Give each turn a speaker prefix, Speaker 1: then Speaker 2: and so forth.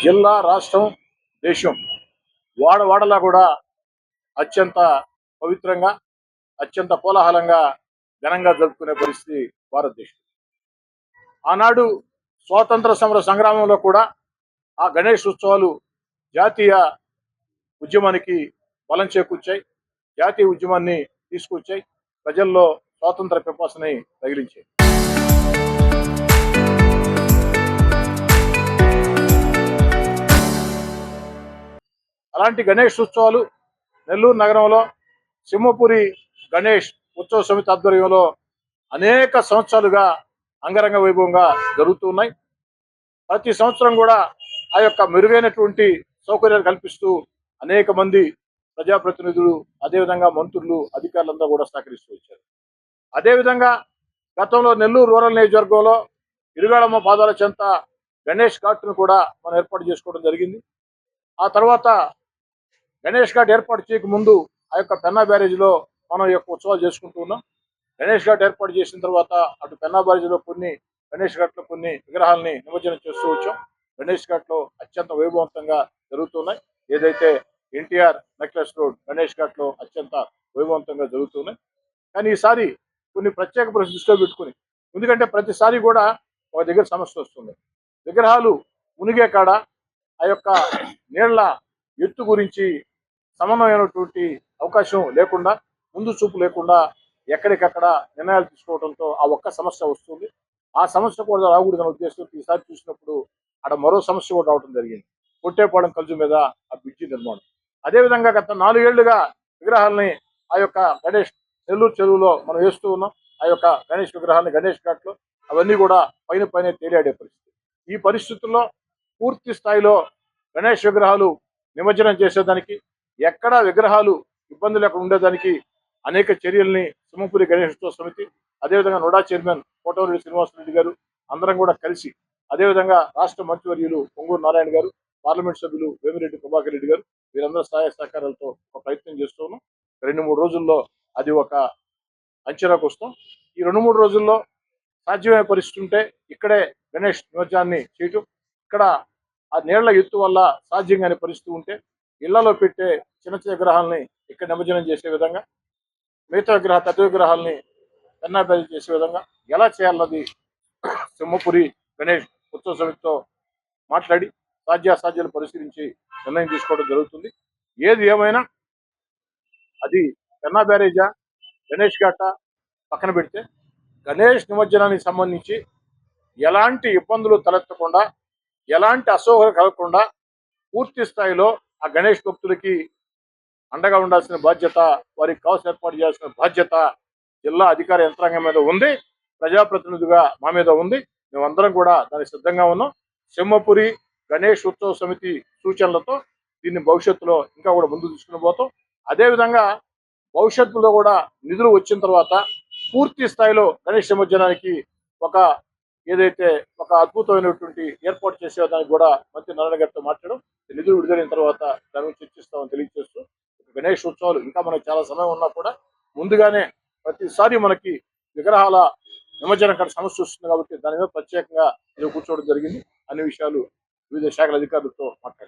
Speaker 1: జిల్లా, రాష్ట్రం, దేశం వాడవాడలా కూడా అత్యంత పవిత్రంగా, అత్యంత కోలాహలంగా, ఘనంగా జరుపుకునే పరిస్థితి భారతదేశం. ఆనాడు స్వాతంత్ర సమర సంగ్రామంలో కూడా ఆ గణేష్ ఉత్సవాలు జాతీయ ఉద్యమానికి బలం చేకూర్చాయి. జాతీయ ఉద్యమాన్ని తీసుకొచ్చాయి. ప్రజల్లో స్వాతంత్ర పిపాసని తగిలించాయి. అలాంటి గణేష్ ఉత్సవాలు నెల్లూరు నగరంలో సింహపురి గణేష్ ఉత్సవ సమితి ఆధ్వర్యంలో అనేక సంవత్సరాలుగా అంగరంగ వైభవంగా జరుగుతున్నాయి. ప్రతి సంవత్సరం కూడా ఆ యొక్క మెరుగైనటువంటి సౌకర్యాలు కల్పిస్తూ అనేక మంది ప్రజాప్రతినిధులు, అదేవిధంగా మంత్రులు, అధికారులందరూ కూడా సహకరిస్తూ వచ్చారు. అదేవిధంగా గతంలో నెల్లూరు రూరల్ నియోజకవర్గంలో ఇరుగాళమ్మ పాదాల చెంత గణేష్ ఘాట్ను కూడా మనం ఏర్పాటు చేసుకోవడం జరిగింది. ఆ తర్వాత గణేష్ ఘాట్ ఏర్పాటు చేయక ముందు ఆ యొక్క పెన్నా బ్యారేజ్లో మనం ఈ యొక్క ఉత్సవాలు చేసుకుంటూ ఉన్నాం. గణేష్ ఘాట్ ఏర్పాటు చేసిన తర్వాత అటు పెన్నా బ్యారేజ్లో కొన్ని, గణేష్ ఘాట్లో కొన్ని విగ్రహాలని నిమజ్జనం చేస్తూ వచ్చాం. గణేష్ ఘాట్లో అత్యంత వైభవంతంగా జరుగుతున్నాయి. ఏదైతే ఎన్టీఆర్ నెక్లెస్ రోడ్ గణేష్ ఘాట్లో అత్యంత వైభవంతంగా జరుగుతున్నాయి. కానీ ఈసారి కొన్ని ప్రత్యేక పరిస్థితులు దృష్టిలో పెట్టుకుని, ఎందుకంటే ప్రతిసారి కూడా ఒక దగ్గర సమస్య వస్తుంది. విగ్రహాలు మునిగే కాడ ఆ యొక్క నీళ్ల ఎత్తు గురించి సమన్వయమైనటువంటి అవకాశం లేకుండా, ముందు చూపు లేకుండా ఎక్కడికక్కడ నిర్ణయాలు తీసుకోవడంతో ఆ ఒక్క సమస్య వస్తుంది. ఆ సమస్య కూడా రాకూడదనే ఉద్దేశంతో ఈసారి చూసినప్పుడు అక్కడ మరో సమస్య కూడా రావడం జరిగింది. కొట్టేపాలెం కల్జు మీద ఆ బ్రిడ్జి నిర్మాణం. అదేవిధంగా గత 4 ఏళ్లుగా విగ్రహాలని ఆ యొక్క గణేష్ నెల్లూరు చెరువులో మనం వేస్తూ ఉన్నాం. ఆ యొక్క గణేష్ విగ్రహాన్ని గణేష్ ఘాట్లో అవన్నీ కూడా పైన తేలియాడే పరిస్థితి. ఈ పరిస్థితుల్లో పూర్తి స్థాయిలో గణేష్ విగ్రహాలు నిమజ్జనం చేసేదానికి, ఎక్కడా విగ్రహాలు ఇబ్బంది లేకుండా ఉండేదానికి అనేక చర్యల్ని సింహపురి గణేశోత్సవ సమితి, అదేవిధంగా నోడా చైర్మన్ కోటమిరెడ్డి శ్రీనివాసరెడ్డి గారు అందరం కూడా కలిసి, అదేవిధంగా రాష్ట్ర మంత్రివర్యులు పొంగూరు నారాయణ గారు, పార్లమెంట్ సభ్యులు వేమిరెడ్డి ప్రభాకర్ రెడ్డి గారు, వీరందరూ సహాయ సహకారాలతో ఒక ప్రయత్నం చేస్తూ ఉన్నాం. 2-3 రోజుల్లో అది ఒక అంచనాకు వస్తాం. ఈ 2-3 రోజుల్లో సాధ్యమయ్యే పరిస్థితి ఉంటే ఇక్కడే గణేష్ నిమజ్జనాన్ని చేయటం, ఇక్కడ ఆ నీళ్ల ఎత్తు వల్ల సాధ్యం కాని పరిస్థితి ఉంటే ఇళ్లలో పెట్టే చిన్న చిన్న విగ్రహాలని ఇక్కడ నిమజ్జనం చేసే విధంగా, మిగతా పెద్ద విగ్రహాలని పెన్నా బ్యారేజ్ చేసే విధంగా ఎలా చేయాలన్నది సింహపురి గణేష్ ఉత్సవ సమితితో మాట్లాడి సాధ్యాసాధ్యాలు పరిశీలించి నిర్ణయం తీసుకోవడం జరుగుతుంది. ఏది ఏమైనా అది పెన్నా బ్యారేజా, గణేష్ ఘాట పక్కన పెడితే గణేష్ నిమజ్జనానికి సంబంధించి ఎలాంటి ఇబ్బందులు తలెత్తకుండా, ఎలాంటి అసౌకర్యం కలగకుండా పూర్తి స్థాయిలో ఆ గణేష్ భక్తులకి అండగా ఉండాల్సిన బాధ్యత, వారికి కావాల్సిన ఏర్పాటు చేయాల్సిన బాధ్యత జిల్లా అధికార యంత్రాంగం మీద ఉంది. ప్రజాప్రతినిధిగా మా మీద ఉంది. మేమందరం కూడా దానికి సిద్ధంగా ఉన్నాం. సింహపురి గణేష్ ఉత్సవ సమితి సూచనలతో దీన్ని భవిష్యత్తులో ఇంకా కూడా ముందుకు తీసుకుని పోతాం. అదేవిధంగా భవిష్యత్తులో కూడా నిధులు వచ్చిన తర్వాత పూర్తి స్థాయిలో గణేష్ నిమజ్జనానికి ఏదైతే ఒక అద్భుతమైనటువంటి ఏర్పాటు చేసేదానికి కూడా మంత్రి నారాయణ గారితో మాట్లాడడం, నిధులు విడుదలైన తర్వాత దాని గురించి చర్చిస్తామని తెలియజేస్తూ, గణేష్ ఉత్సవాలు ఇంకా మనకు చాలా సమయం ఉన్నా కూడా ముందుగానే ప్రతిసారి మనకి విగ్రహాల నిమజ్జనం కంటే సమస్య వస్తుంది కాబట్టి దాని మీద ప్రత్యేకంగా కూర్చోవడం జరిగింది. అన్ని విషయాలు వివిధ శాఖల అధికారులతో మాట్లాడారు.